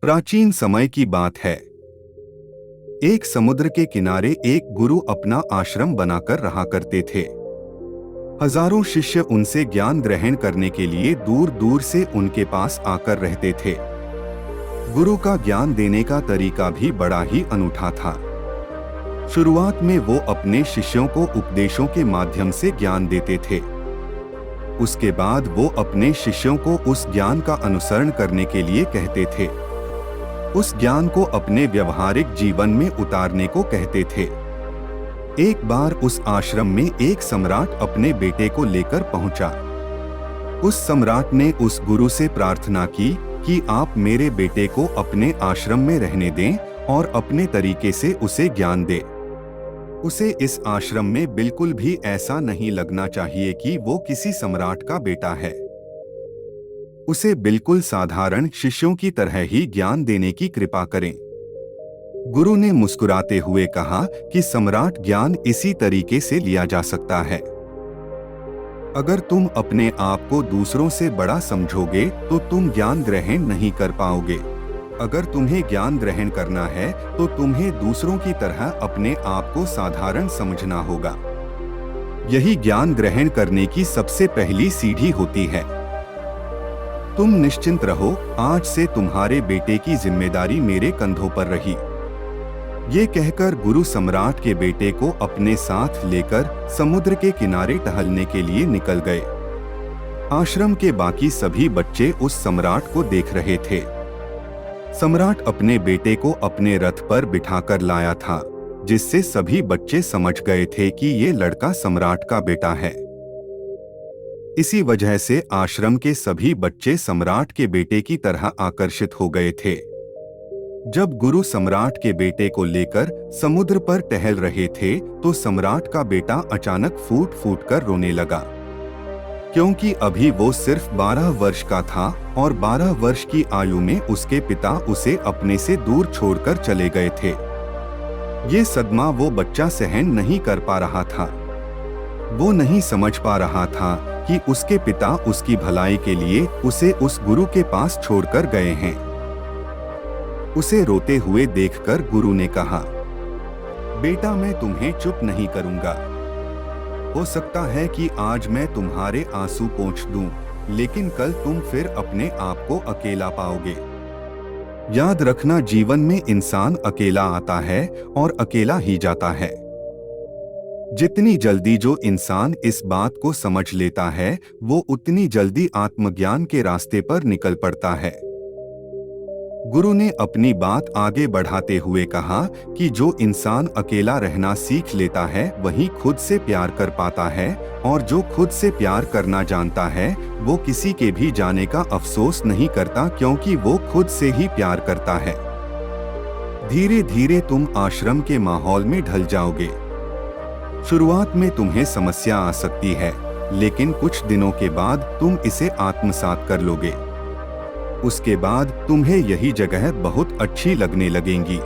प्राचीन समय की बात है। एक समुद्र के किनारे एक गुरु अपना आश्रम बनाकर रहा करते थे। हजारों शिष्य उनसे ज्ञान ग्रहण करने के लिए दूर दूर से उनके पास आकर रहते थे। गुरु का ज्ञान देने का तरीका भी बड़ा ही अनूठा था। शुरुआत में वो अपने शिष्यों को उपदेशों के माध्यम से ज्ञान देते थे। उसके बाद वो अपने शिष्यों को उस ज्ञान का अनुसरण करने के लिए कहते थे। उस ज्ञान को अपने व्यवहारिक जीवन में उतारने को कहते थे। एक बार उस आश्रम में एक सम्राट अपने बेटे को लेकर पहुंचा। उस सम्राट ने उस गुरु से प्रार्थना की कि आप मेरे बेटे को अपने आश्रम में रहने दें और अपने तरीके से उसे ज्ञान दें। उसे इस आश्रम में बिल्कुल भी ऐसा नहीं लगना चाहिए कि वो किसी सम्राट का बेटा है। उसे बिल्कुल साधारण शिष्यों की तरह ही ज्ञान देने की कृपा करें। गुरु ने मुस्कुराते हुए कहा कि सम्राट ज्ञान इसी तरीके से लिया जा सकता है। अगर तुम अपने आप को दूसरों से बड़ा समझोगे तो तुम ज्ञान ग्रहण नहीं कर पाओगे। अगर तुम्हें ज्ञान ग्रहण करना है तो तुम्हें दूसरों की तरह अपने आप को साधारण समझना होगा। यही ज्ञान ग्रहण करने की सबसे पहली सीढ़ी होती है। तुम निश्चिंत रहो, आज से तुम्हारे बेटे की जिम्मेदारी मेरे कंधों पर रही। ये कहकर गुरु सम्राट के बेटे को अपने साथ लेकर समुद्र के किनारे टहलने के लिए निकल गए। आश्रम के बाकी सभी बच्चे उस सम्राट को देख रहे थे। सम्राट अपने बेटे को अपने रथ पर बिठाकर लाया था, जिससे सभी बच्चे समझ गए थे कि ये लड़का सम्राट का बेटा है। इसी वजह से आश्रम के सभी बच्चे सम्राट के बेटे की तरह आकर्षित हो गए थे। जब गुरु सम्राट के बेटे को लेकर समुद्र पर टहल रहे थे तो सम्राट का बेटा अचानक फूट फूट कर रोने लगा, क्योंकि अभी वो सिर्फ 12 वर्ष का था और 12 वर्ष की आयु में उसके पिता उसे अपने से दूर छोड़कर चले गए थे। ये सदमा वो बच्चा सहन नहीं कर पा रहा था। वो नहीं समझ पा रहा था कि उसके पिता उसकी भलाई के लिए उसे उस गुरु के पास छोड़कर गए हैं। उसे रोते हुए देखकर गुरु ने कहा, बेटा मैं तुम्हें चुप नहीं करूंगा। हो सकता है कि आज मैं तुम्हारे आंसू पोंछ दूं, लेकिन कल तुम फिर अपने आप को अकेला पाओगे। याद रखना, जीवन में इंसान अकेला आता है और अकेला ही जाता है। जितनी जल्दी जो इंसान इस बात को समझ लेता है वो उतनी जल्दी आत्मज्ञान के रास्ते पर निकल पड़ता है। गुरु ने अपनी बात आगे बढ़ाते हुए कहा कि जो इंसान अकेला रहना सीख लेता है वही खुद से प्यार कर पाता है, और जो खुद से प्यार करना जानता है वो किसी के भी जाने का अफसोस नहीं करता, क्योंकि वो खुद से ही प्यार करता है। धीरे धीरे तुम आश्रम के माहौल में ढल जाओगे। शुरुआत में तुम्हें समस्या आ सकती है, लेकिन कुछ दिनों के बाद तुम इसे आत्मसात कर लोगे। उसके बाद तुम्हें यही जगह बहुत अच्छी लगने लगेंगी।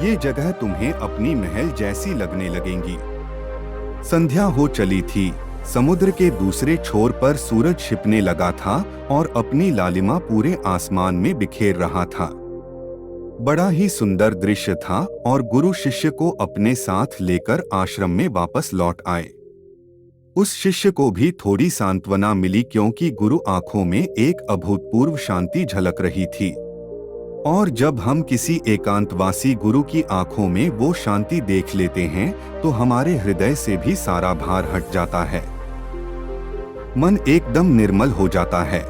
ये जगह तुम्हें अपनी महल जैसी लगने लगेंगी। संध्या हो चली थी। समुद्र के दूसरे छोर पर सूरज छिपने लगा था और अपनी लालिमा पूरे आसमान में बिखेर रहा था। बड़ा ही सुंदर दृश्य था और गुरु शिष्य को अपने साथ लेकर आश्रम में वापस लौट आए। उस शिष्य को भी थोड़ी सांत्वना मिली, क्योंकि गुरु आंखों में एक अभूतपूर्व शांति झलक रही थी। और जब हम किसी एकांतवासी गुरु की आंखों में वो शांति देख लेते हैं तो हमारे हृदय से भी सारा भार हट जाता है। मन एकदम निर्मल हो जाता है।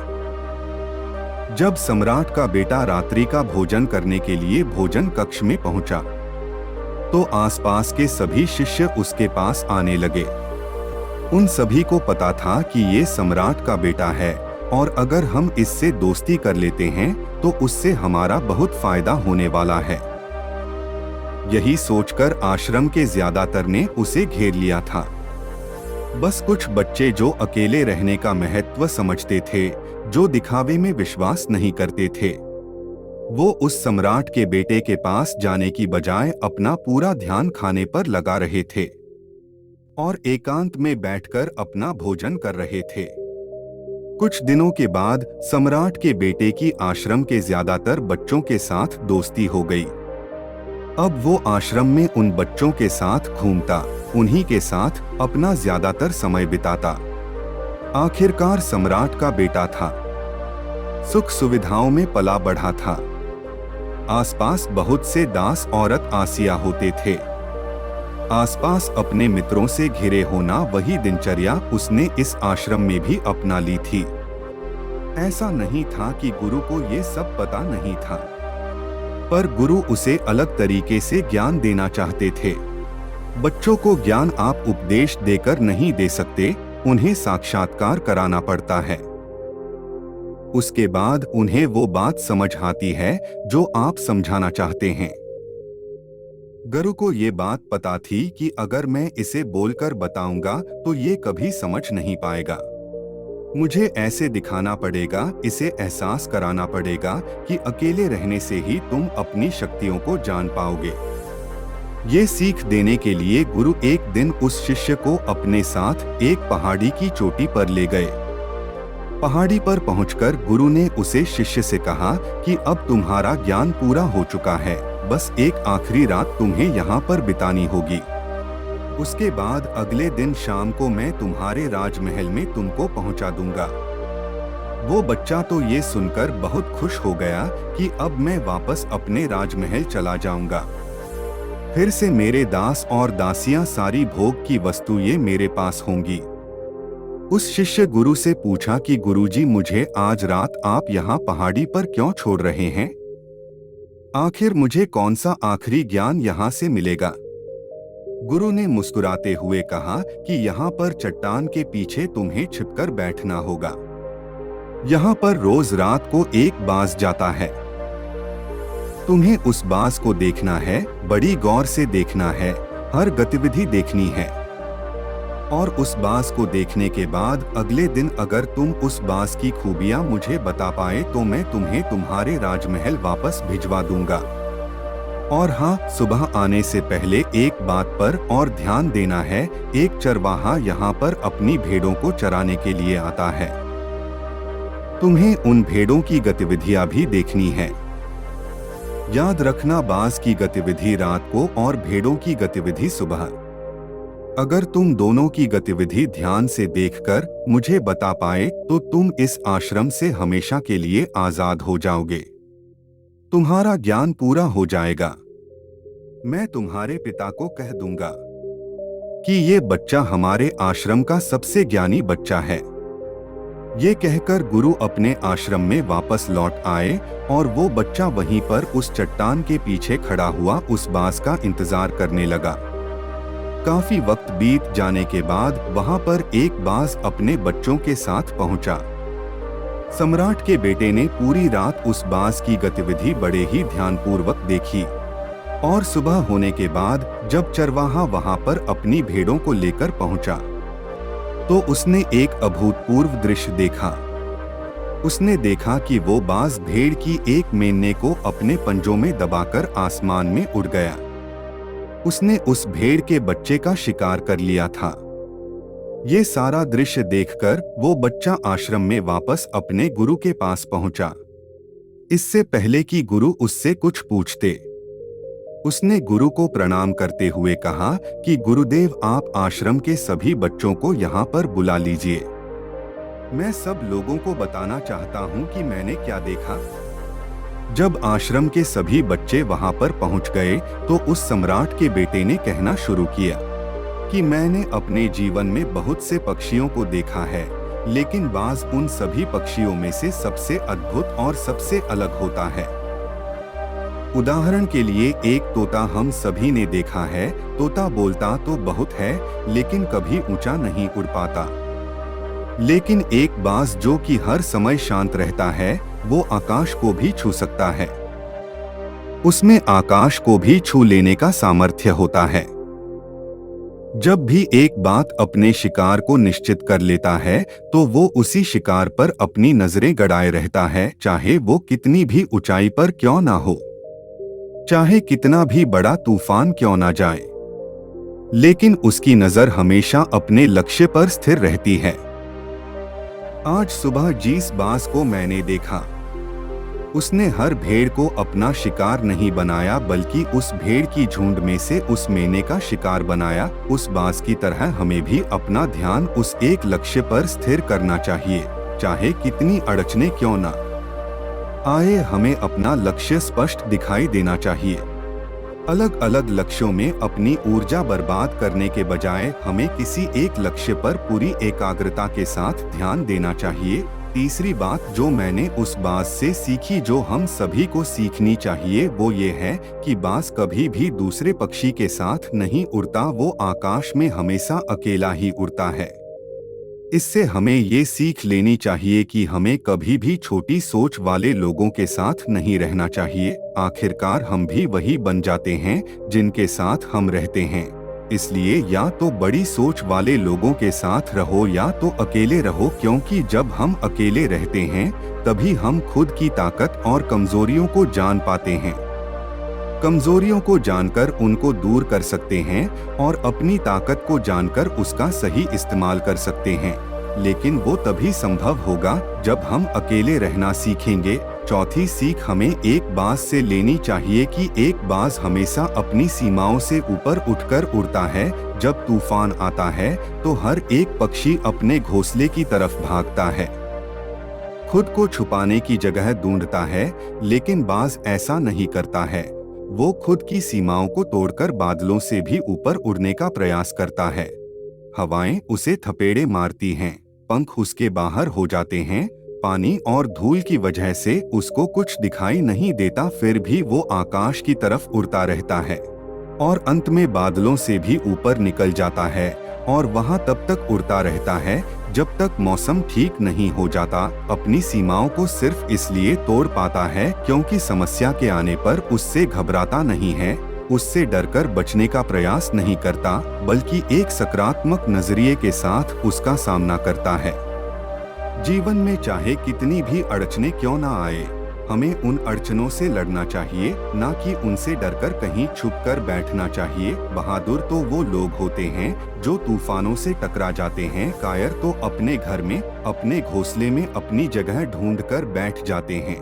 जब सम्राट का बेटा रात्रि का भोजन करने के लिए भोजन कक्ष में पहुंचा तो आसपास के सभी शिष्य उसके पास आने लगे। उन सभी को पता था कि ये सम्राट का बेटा है और अगर हम इससे दोस्ती कर लेते हैं तो उससे हमारा बहुत फायदा होने वाला है। यही सोचकर आश्रम के ज्यादातर ने उसे घेर लिया था। बस कुछ बच्चे जो अकेले रहने का महत्व समझते थे, जो दिखावे में विश्वास नहीं करते थे, वो उस सम्राट के बेटे के पास जाने की बजाय अपना पूरा ध्यान खाने पर लगा रहे थे और एकांत में बैठकर अपना भोजन कर रहे थे। कुछ दिनों के बाद सम्राट के बेटे की आश्रम के ज्यादातर बच्चों के साथ दोस्ती हो गई। अब वो आश्रम में उन बच्चों के साथ घूमता, उन्हीं के साथ अपना ज्यादातर समय बिताता। आखिरकार सम्राट का बेटा था, सुख सुविधाओं में पला बढ़ा था। आसपास बहुत से दास औरत आसिया होते थे। आसपास अपने मित्रों से घिरे होना वही दिनचर्या उसने इस आश्रम में भी अपना ली थी। ऐसा नहीं था कि गुरु को ये सब पता नहीं था, पर गुरु उसे अलग तरीके से ज्ञान देना चाहते थे। बच्चों को ज्ञान आप उपदेश देकर नहीं दे सकते, उन्हें साक्षात्कार कराना पड़ता है। उसके बाद उन्हें वो बात समझ आती है जो आप समझाना चाहते हैं। गुरु को ये बात पता थी कि अगर मैं इसे बोलकर बताऊंगा तो ये कभी समझ नहीं पाएगा। मुझे ऐसे दिखाना पड़ेगा, इसे एहसास कराना पड़ेगा कि अकेले रहने से ही तुम अपनी शक्तियों को जान पाओगे। ये सीख देने के लिए गुरु एक दिन उस शिष्य को अपने साथ एक पहाड़ी की चोटी पर ले गए। पहाड़ी पर पहुंचकर गुरु ने उसे शिष्य से कहा कि अब तुम्हारा ज्ञान पूरा हो चुका है, बस एक आखिरी रात तुम्हें यहाँ पर बितानी होगी। उसके बाद अगले दिन शाम को मैं तुम्हारे राजमहल में तुमको पहुंचा दूंगा। वो बच्चा तो ये सुनकर बहुत खुश हो गया कि अब मैं वापस अपने राजमहल चला जाऊंगा। फिर से मेरे दास और दासियां सारी भोग की वस्तुएं मेरे पास होंगी। उस शिष्य गुरु से पूछा कि गुरुजी, मुझे आज रात आप यहाँ पहाड़ी पर क्यों छोड़ रहे हैं? आखिर मुझे कौन सा आखिरी ज्ञान यहाँ से मिलेगा? गुरु ने मुस्कुराते हुए कहा कि यहाँ पर चट्टान के पीछे तुम्हें छिपकर बैठना होगा। यहाँ पर रोज रात को एक बाज जाता है। तुम्हें उस बाज को देखना है, बड़ी गौर से देखना है, हर गतिविधि देखनी है। और उस बाज को देखने के बाद अगले दिन अगर तुम उस बाज की खूबियां मुझे बता पाए तो मैं तुम्हें तुम्हारे राजमहल वापस भिजवा दूंगा। और हाँ, सुबह आने से पहले एक बात पर और ध्यान देना है, एक चरवाहा यहाँ पर अपनी भेड़ों को चराने के लिए आता है। तुम्हें उन भेड़ों की गतिविधियां भी देखनी है। याद रखना, बाज की गतिविधि रात को और भेड़ों की गतिविधि सुबह। अगर तुम दोनों की गतिविधि ध्यान से देखकर मुझे बता पाए तो तुम इस आश्रम से हमेशा के लिए आजाद हो जाओगे। तुम्हारा ज्ञान पूरा हो जाएगा। मैं तुम्हारे पिता को कह दूंगा कि ये बच्चा हमारे आश्रम का सबसे ज्ञानी बच्चा है। ये कहकर गुरु अपने आश्रम में वापस लौट आए और वो बच्चा वहीं पर उस चट्टान के पीछे खड़ा हुआ उस बाज का इंतजार करने लगा। काफी वक्त बीत जाने के बाद वहां पर एक बाज अपने बच्चों के साथ पहुंचा। सम्राट के बेटे ने पूरी रात उस बाज की गतिविधि बड़े ही ध्यानपूर्वक देखी और सुबह होने के बाद जब चरवाहा वहां पर अपनी भेड़ों को लेकर पहुंचा तो उसने एक अभूतपूर्व दृश्य देखा। उसने देखा कि वो बाज भेड़ की एक मेमने को अपने पंजों में दबाकर आसमान में उड़ गया। उसने उस भेड़ के बच्चे का शिकार कर लिया था। ये सारा दृश्य देखकर वो बच्चा आश्रम में वापस अपने गुरु के पास पहुंचा। इससे पहले कि गुरु उससे कुछ पूछते, उसने गुरु को प्रणाम करते हुए कहा कि गुरुदेव, आप आश्रम के सभी बच्चों को यहाँ पर बुला लीजिए। मैं सब लोगों को बताना चाहता हूँ कि मैंने क्या देखा। जब आश्रम के सभी बच्चे वहां पर पहुंच गए तो उस सम्राट के बेटे ने कहना शुरू किया कि मैंने अपने जीवन में बहुत से पक्षियों को देखा है, लेकिन बाज उन सभी पक्षियों में से सबसे अद्भुत और सबसे अलग होता है। उदाहरण के लिए एक तोता हम सभी ने देखा है। तोता बोलता तो बहुत है लेकिन कभी ऊंचा नहीं उड़ पाता। लेकिन एक बाज जो कि हर समय शांत रहता है, वो आकाश को भी छू सकता है। उसमें आकाश को भी छू लेने का सामर्थ्य होता है। जब भी एक बात अपने शिकार को निश्चित कर लेता है तो वो उसी शिकार पर अपनी नजरें गड़ाए रहता है, चाहे वो कितनी भी ऊंचाई पर क्यों ना हो, चाहे कितना भी बड़ा तूफान क्यों ना जाए, लेकिन उसकी नजर हमेशा अपने लक्ष्य पर स्थिर रहती है। आज सुबह जिस बाज को मैंने देखा, उसने हर भेड़ को अपना शिकार नहीं बनाया, बल्कि उस भेड़ की झुंड में से उस मेने का शिकार बनाया। उस बाज की तरह हमें भी अपना ध्यान उस एक लक्ष्य पर स्थिर करना चाहिए, चाहे कितनी अड़चने क्यों ना आए। हमें अपना लक्ष्य स्पष्ट दिखाई देना चाहिए। अलग अलग लक्ष्यों में अपनी ऊर्जा बर्बाद करने के बजाय हमें किसी एक लक्ष्य पर पूरी एकाग्रता के साथ ध्यान देना चाहिए। तीसरी बात जो मैंने उस बाज से सीखी, जो हम सभी को सीखनी चाहिए, वो ये है कि बाज कभी भी दूसरे पक्षी के साथ नहीं उड़ता, वो आकाश में हमेशा अकेला ही उड़ता है। इससे हमें ये सीख लेनी चाहिए कि हमें कभी भी छोटी सोच वाले लोगों के साथ नहीं रहना चाहिए। आखिरकार हम भी वही बन जाते हैं जिनके साथ हम रहते हैं। इसलिए या तो बड़ी सोच वाले लोगों के साथ रहो या तो अकेले रहो, क्योंकि जब हम अकेले रहते हैं तभी हम खुद की ताकत और कमजोरियों को जान पाते हैं। कमजोरियों को जानकर उनको दूर कर सकते हैं और अपनी ताकत को जानकर उसका सही इस्तेमाल कर सकते हैं। लेकिन वो तभी संभव होगा जब हम अकेले रहना सीखेंगे। चौथी सीख हमें एक बाज से लेनी चाहिए कि एक बाज हमेशा अपनी सीमाओं से ऊपर उठकर उड़ता है। जब तूफान आता है तो हर एक पक्षी अपने घोंसले की तरफ भागता है, खुद को छुपाने की जगह ढूंढता है, लेकिन बाज ऐसा नहीं करता है। वो खुद की सीमाओं को तोड़कर बादलों से भी ऊपर उड़ने का प्रयास करता है। हवाएं उसे थपेड़े मारती हैं, पंख उसके बाहर हो जाते हैं, पानी और धूल की वजह से उसको कुछ दिखाई नहीं देता, फिर भी वो आकाश की तरफ उड़ता रहता है और अंत में बादलों से भी ऊपर निकल जाता है और वहां तब तक उड़ता रहता है जब तक मौसम ठीक नहीं हो जाता। अपनी सीमाओं को सिर्फ इसलिए तोड़ पाता है क्योंकि समस्या के आने पर उससे घबराता नहीं है, उससे डरकर बचने का प्रयास नहीं करता, बल्कि एक सकारात्मक नजरिए के साथ उसका सामना करता है। जीवन में चाहे कितनी भी अड़चने क्यों ना आए, हमें उन अड़चनों से लड़ना चाहिए, ना कि उनसे डरकर कहीं छुपकर बैठना चाहिए। बहादुर तो वो लोग होते हैं जो तूफानों से टकरा जाते हैं, कायर तो अपने घर में, अपने घोंसले में अपनी जगह ढूंढकर बैठ जाते हैं।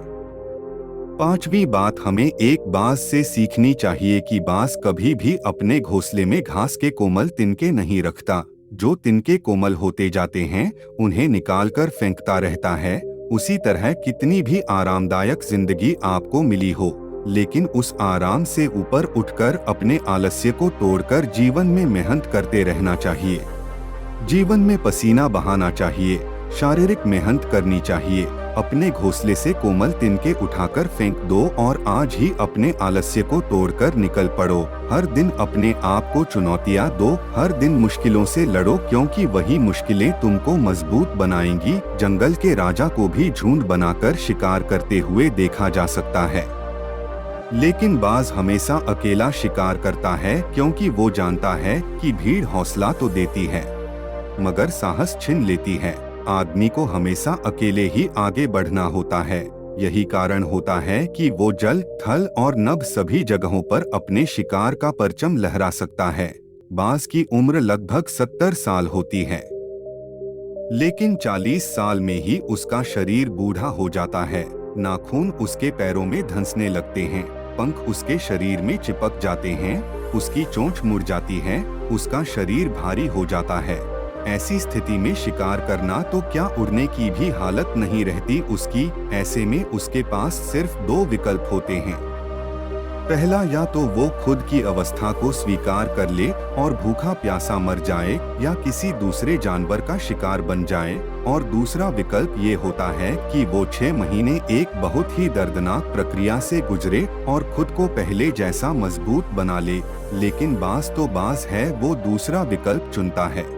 पांचवी बात हमें एक बाज से सीखनी चाहिए कि बाज कभी भी अपने घोंसले में घास के कोमल तिनके नहीं रखता। जो तिनके कोमल होते जाते हैं उन्हें निकालकर फेंकता रहता है। उसी तरह कितनी भी आरामदायक जिंदगी आपको मिली हो, लेकिन उस आराम से ऊपर उठकर अपने आलस्य को तोड़कर जीवन में मेहनत करते रहना चाहिए। जीवन में पसीना बहाना चाहिए, शारीरिक मेहनत करनी चाहिए। अपने घोंसले से कोमल तिनके उठाकर फेंक दो और आज ही अपने आलस्य को तोड़कर निकल पड़ो। हर दिन अपने आप को चुनौतियां दो, हर दिन मुश्किलों से लड़ो, क्योंकि वही मुश्किलें तुमको मजबूत बनाएंगी। जंगल के राजा को भी झुंड बनाकर शिकार करते हुए देखा जा सकता है, लेकिन बाज हमेशा अकेला शिकार करता है, क्योंकि वो जानता है कि भीड़ हौसला तो देती है मगर साहस छीन लेती है। आदमी को हमेशा अकेले ही आगे बढ़ना होता है। यही कारण होता है कि वो जल, थल और नभ सभी जगहों पर अपने शिकार का परचम लहरा सकता है। बाज की उम्र लगभग 70 साल होती है, लेकिन 40 साल में ही उसका शरीर बूढ़ा हो जाता है। नाखून उसके पैरों में धंसने लगते हैं, पंख उसके शरीर में चिपक जाते हैं, उसकी चोंच मुड़ जाती है, उसका शरीर भारी हो जाता है। ऐसी स्थिति में शिकार करना तो क्या उड़ने की भी हालत नहीं रहती उसकी। ऐसे में उसके पास सिर्फ दो विकल्प होते हैं। पहला, या तो वो खुद की अवस्था को स्वीकार कर ले और भूखा प्यासा मर जाए या किसी दूसरे जानवर का शिकार बन जाए, और दूसरा विकल्प ये होता है कि वो 6 महीने एक बहुत ही दर्दनाक प्रक्रिया से गुजरे और खुद को पहले जैसा मजबूत बना ले। लेकिन बाज तो बाज है, वो दूसरा विकल्प चुनता है।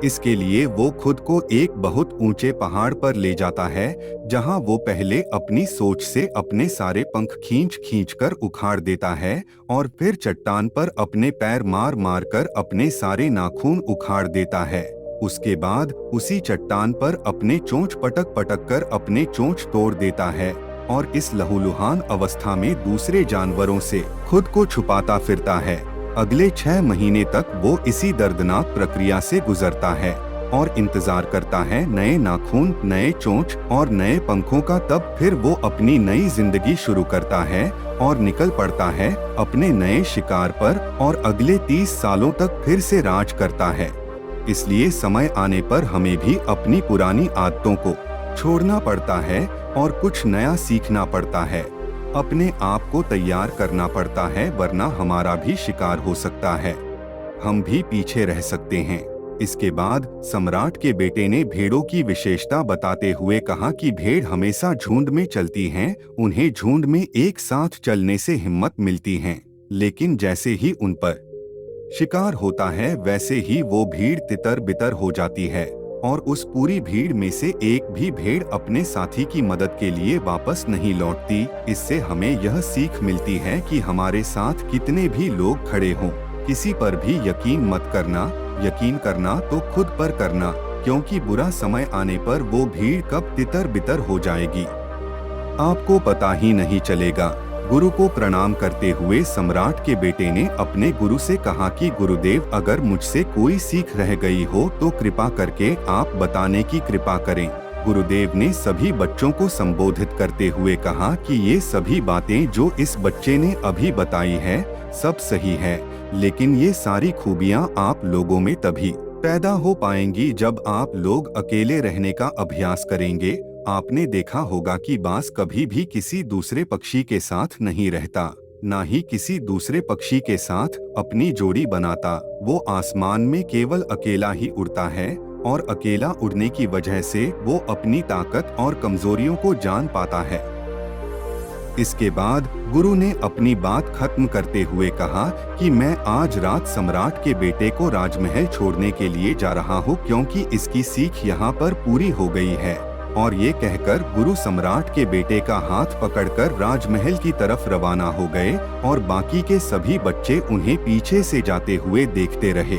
इसके लिए वो खुद को एक बहुत ऊंचे पहाड़ पर ले जाता है, जहां वो पहले अपनी सोच से अपने सारे पंख खींच कर उखाड़ देता है और फिर चट्टान पर अपने पैर मार मार कर अपने सारे नाखून उखाड़ देता है। उसके बाद उसी चट्टान पर अपने चोंच पटक पटक कर अपने चोंच तोड़ देता है और इस लहूलुहान अवस्था में दूसरे जानवरों से खुद को छुपाता फिरता है। अगले 6 महीने तक वो इसी दर्दनाक प्रक्रिया से गुजरता है। और इंतजार करता है नए नाखून, नए चोंच और नए पंखों का। तब फिर वो अपनी नई जिंदगी शुरू करता है और निकल पड़ता है अपने नए शिकार पर और अगले 30 सालों तक फिर से राज करता है। इसलिए समय आने पर हमें भी अपनी पुरानी आदतों को छोड़ना पड़ता है और कुछ नया सीखना पड़ता है। अपने आप को तैयार करना पड़ता है, वरना हमारा भी शिकार हो सकता है, हम भी पीछे रह सकते हैं। इसके बाद सम्राट के बेटे ने भेड़ों की विशेषता बताते हुए कहा कि भेड़ हमेशा झुंड में चलती हैं, उन्हें झुंड में एक साथ चलने से हिम्मत मिलती है, लेकिन जैसे ही उन पर शिकार होता है वैसे ही वो भीड़ तितर बितर हो जाती है और उस पूरी भीड़ में से एक भी भेड़ अपने साथी की मदद के लिए वापस नहीं लौटती। इससे हमें यह सीख मिलती है कि हमारे साथ कितने भी लोग खड़े हों, किसी पर भी यकीन मत करना। यकीन करना तो खुद पर करना, क्योंकि बुरा समय आने पर वो भीड़ कब तितर बितर हो जाएगी आपको पता ही नहीं चलेगा। गुरु को प्रणाम करते हुए सम्राट के बेटे ने अपने गुरु से कहा कि गुरुदेव, अगर मुझसे कोई सीख रह गई हो तो कृपा करके आप बताने की कृपा करें। गुरुदेव ने सभी बच्चों को संबोधित करते हुए कहा कि ये सभी बातें जो इस बच्चे ने अभी बताई है सब सही है, लेकिन ये सारी खूबियाँ आप लोगों में तभी पैदा हो पाएंगी जब आप लोग अकेले रहने का अभ्यास करेंगे। आपने देखा होगा कि बाज कभी भी किसी दूसरे पक्षी के साथ नहीं रहता, ना ही किसी दूसरे पक्षी के साथ अपनी जोड़ी बनाता। वो आसमान में केवल अकेला ही उड़ता है और अकेला उड़ने की वजह से वो अपनी ताकत और कमजोरियों को जान पाता है। इसके बाद गुरु ने अपनी बात खत्म करते हुए कहा कि मैं आज रात सम्राट के बेटे को राजमहल छोड़ने के लिए जा रहा हूँ, क्योंकि इसकी सीख यहाँ पर पूरी हो गई है। और ये कहकर गुरु सम्राट के बेटे का हाथ पकड़कर राजमहल की तरफ रवाना हो गए और बाकी के सभी बच्चे उन्हें पीछे से जाते हुए देखते रहे।